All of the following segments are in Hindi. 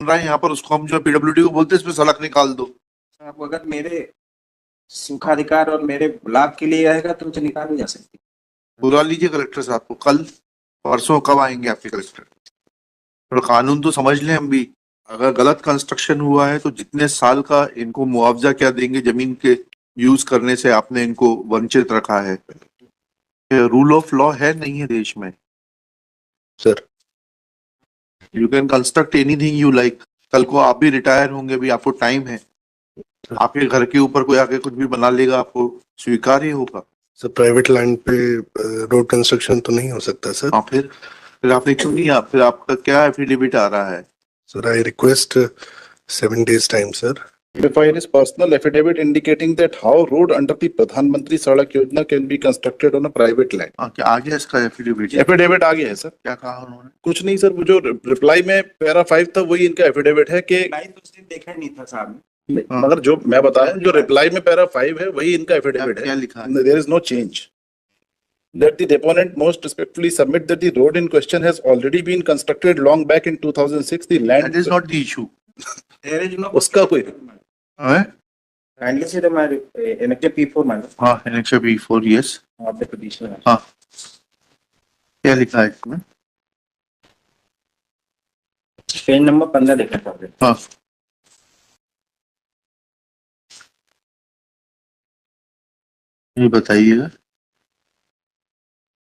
रहा है यहाँ पर, उसको हम जो पीडब्ल्यूडी को बोलते हैं इसमें सड़क निकाल दो। आप अगर मेरे सुखाधिकार और मेरे ब्लॉक के लिए रहेगा तो मुझे निकाल जा सकती। बुला लीजिए कलेक्टर साहब को, कल परसों कब आएंगे आपके कलेक्टर? और कानून तो समझ लें हम भी, अगर गलत कंस्ट्रक्शन हुआ है तो जितने साल का इनको मुआवजा क्या देंगे जमीन के यूज करने से आपने इनको वंचित रखा है। रूल ऑफ लॉ है नहीं है देश में sir. You can construct anything you like. कल को आप भी रिटायर होंगे, भी आपको टाइम है, आपके घर के ऊपर कोई आके कुछ भी बना लेगा, आपको स्वीकार्य होगा? सर प्राइवेट लैंड पे रोड कंस्ट्रक्शन तो नहीं हो सकता सर। हाँ, फिर आपने क्यों नहीं, फिर आपका क्या एफिडेविट आ रहा है? Sir I request 7 days time sir. Verify his personal affidavit indicating that how road under the Pradhan Mantri Sadak Yojana can be constructed on a private land. क्या आ गया इसका एफिडेविट? एफिडेविट आ गया है सर। क्या कहा उन्होंने? कुछ नहीं सर, वो जो रिप्लाई में पैरा 5 था वही इनका एफिडेविट है कि उस दिन देखा नहीं था साहब। मगर जो मैं बताया, जो रिप्लाई में पैरा 5 है वही इनका एफिडेविट है। क्या लिखा है? There is no change. That the deponent most respectfully submit that the road in question has already been constructed long back in 2006. The land That is not the issue. There is no उसका कोई है? kindly see the my annexure P4 madam हाँ, annexure B4, yes. of the petitioner. हाँ, क्या लिखा है इसमें? पेज नंबर 15 देखना चाहते हैं। हाँ, ये बताइएगा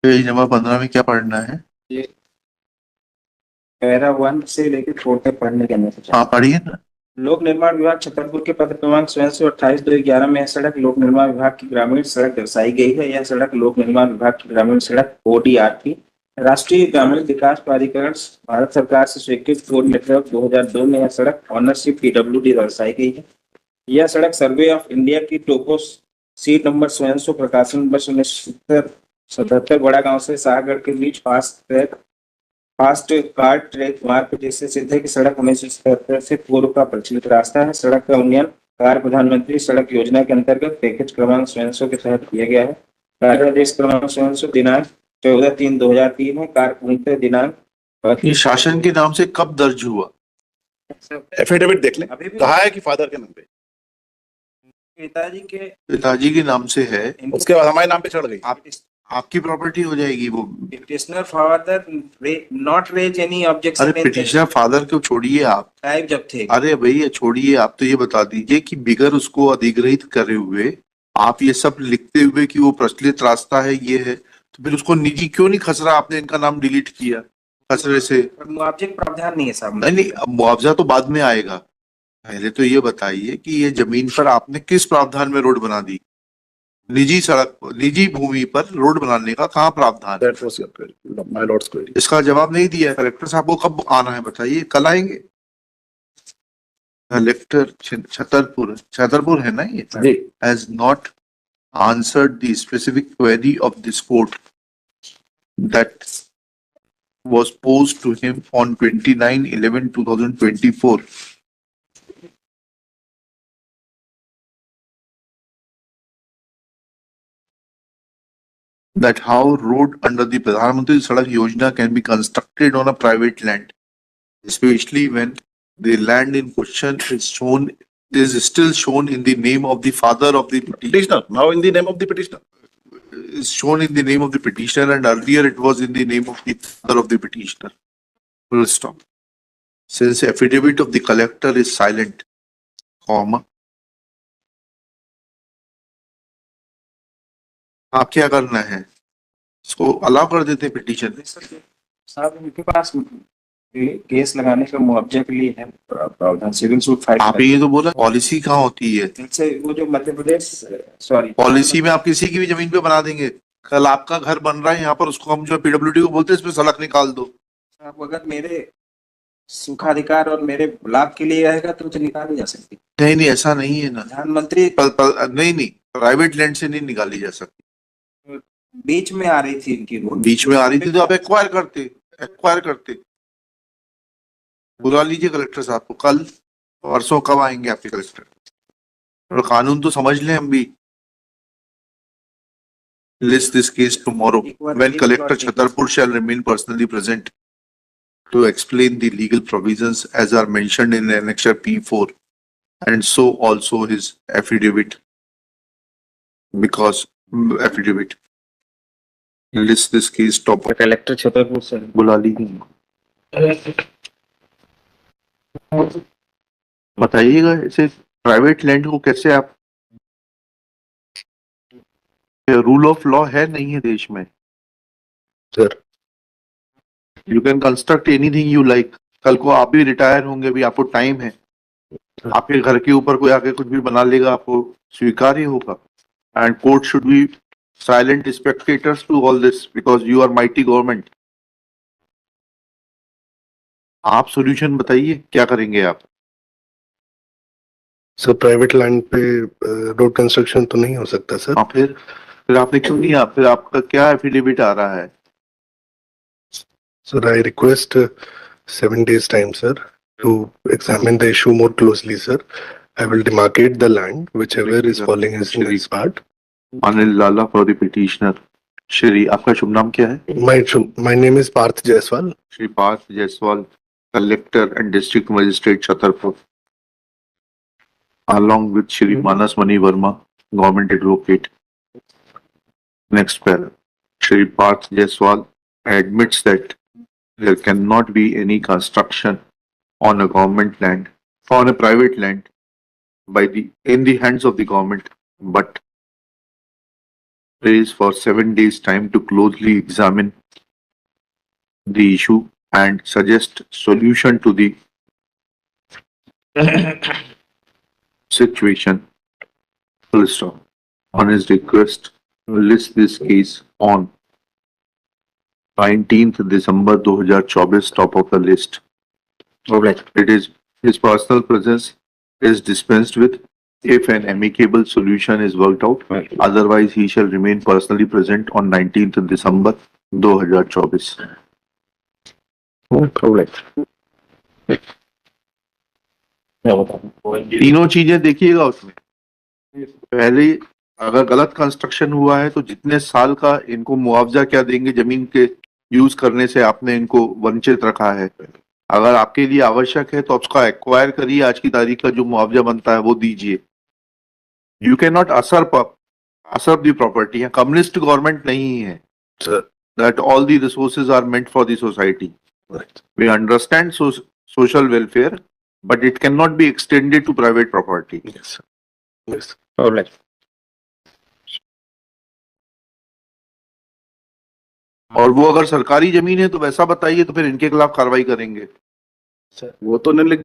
पेज नंबर 15 में क्या पढ़ना है? ये पैरा 1 से लेकर 4 तक पढ़ने के अंदर। हाँ, पढ़िए ना। लोक निर्माण विभाग छतरपुर के पत्र क्रमांक 28/2/11 में यह सड़क लोक निर्माण विभाग की ग्रामीण सड़क दर्शाई गई है। यह सड़क लोक निर्माण विभाग की ग्रामीण सड़क ODRP राष्ट्रीय ग्रामीण विकास प्राधिकरण भारत सरकार से स्वीकृत रोड नेटवर्क 2002 में यह सड़क ऑनरशिप PWD दर्शाई गई है। यह सड़क सर्वे ऑफ इंडिया की टोपो सीट नंबर 600 प्रकाशन नंबर 1977 बड़ा गांव से शाहगढ़ के बीच फास्ट कार ट्रैक मार्ग जिससे सिद्ध है कि सड़क 1977 से पूर्व का प्रचलित रास्ता है। सड़क का उन्नयन कार्य प्रधानमंत्री सड़क योजना के अंतर्गत पैकेज क्रमांक 600 के तहत किया गया है। कार्यादेश क्रमांक 600 दिनांक 14/3/2003 है। कार्य पूर्णतः दिनांक ये शासन के नाम से कब दर्ज हुआ? एफिडेविट देख लें, अभी भी कहा है कि फादर के नाम पे, पिताजी के नाम से है, उसके बाद हमारे नाम पे चढ़ गई। आपकी प्रॉपर्टी हो जाएगी वो। Petitioner father not raise any objection. अरे पिटिशनर फादर को छोड़िए आप, टाइप जब थे। अरे भैया छोड़िए, आप तो ये बता दीजिए कि बिगर उसको अधिग्रहित करे हुए आप ये सब लिखते हुए कि वो प्रचलित रास्ता है ये है, तो फिर उसको निजी क्यों नहीं खसरा? आपने इनका नाम डिलीट किया खसरे से। मुआवजे का प्रावधान नहीं है साहब। नहीं, मुआवजा तो बाद में आएगा, पहले तो ये बताइए कि ये जमीन पर आपने किस प्रावधान में रोड बना दी? निजी सड़क, निजी भूमि पर रोड बनाने का कहाँ प्रावधान? That was your query, my lord's query. इसका जवाब नहीं दिया है कलेक्टर साहब को। कब आना है बताइए, कल आएंगे? कलेक्टर छतरपुर है ना ये, जी। has not answered the specific query of this court that was posed to him on 29/11/2024. That how road under the Pradhan Mantri Sadak Yojana can be constructed on a private land, especially when the land in question is still shown in the name of the father of the Petitioner, now in the name of the petitioner. is shown in the name of the petitioner, and earlier it was in the name of the father of the petitioner. Full stop. Since affidavit of the collector is silent, comma, आप क्या करना है? इसको अलाउ कर देते पिटीशन। साहब उनके पास केस लगाने का मुआवजे के लिए है प्रावधान, सिविल सूट फाइल। आप ये तो बोला पॉलिसी कहाँ होती है? इनसे वो जो मध्य प्रदेश, सॉरी, पॉलिसी में आप किसी की भी जमीन पे बना देंगे। कल आपका घर बन रहा है यहाँ पर, उसको हम जो पीडब्ल्यूडी को बोलते हैं इसमें सड़क निकाल दो। आप अगर मेरे सुखाधिकार और मेरे ब्लॉक के लिए रहेगा तो मुझे निकाली जा सकती। नहीं, ऐसा नहीं है ना। प्रधानमंत्री नहीं, प्राइवेट लैंड से नहीं निकाली जा सकती। बीच में आ रही थी इनकी रोड, बीच में आ रही थी तो आप एक्वायर करते। बुला लीजिए कलेक्टर साहब को, कल परसों कब आएंगे आपके कलेक्टर? और कानून तो समझ लें हम भी। List this case tomorrow when Collector Chhatarpur shall remain personally present to explain the legal provisions as are mentioned in Annexure P4 and so also his affidavit because affidavit lists this case top collector Chhatarpur से बुला लीजिए बताइएगा ऐसे प्राइवेट लैंड को कैसे आप रूल ऑफ लॉ है नहीं है देश में sir you can construct anything you like कल को आप भी रिटायर होंगे भी आपको टाइम है आपके घर के ऊपर कोई आके कुछ भी बना लेगा आपको स्वीकार्य होगा and court should be silent spectators to all this because you are mighty government आप सॉल्यूशन बताइए क्या करेंगे आप सर प्राइवेट लैंड पे रोड कंस्ट्रक्शन तो नहीं हो सकता सर। हाँ फिर आपने क्यों नहीं आप फिर आपका क्या एफिडेविट आ रहा है sir I request 7 days time sir to examine the issue more closely sir. I will demarcate the land whichever is falling in this part. Anil Lala for the petitioner Shri आपका शुभ नाम क्या है My name is Parth Jaiswal. Shri Parth Jaiswal collector and district magistrate Chhatarpur along with Shri Manas Mani Verma, government advocate. Next pair. Shri Parth Jaiswal admits that there cannot be any construction on a government land, on a private land, in the hands of the government, but pays for 7 days time to closely examine the issue and suggest solution to the situation. Full stop. On his request, list this case on 19th December 2024, top of the list. It is his personal presence is dispensed with if an amicable solution is worked out. Otherwise, he shall remain personally present on 19th December 2024. No problem. तीनों चीजें देखिएगा उसमें पहले अगर गलत कंस्ट्रक्शन हुआ है तो जितने साल का इनको मुआवजा क्या देंगे जमीन के यूज करने से आपने इनको वंचित रखा है अगर आपके लिए आवश्यक है तो उसका एक्वायर करिए आज की तारीख का जो मुआवजा बनता है वो दीजिए you can not usurp the property है कम्युनिस्ट गवर्नमेंट नहीं है Sir. That all the resources are meant for the society Right. We understand social welfare but it cannot be extended to private property. Yes sir. Yes. problem. और वो अगर सरकारी जमीन है तो वैसा बताइए तो फिर इनके खिलाफ कार्रवाई करेंगे वो तो नहीं लिख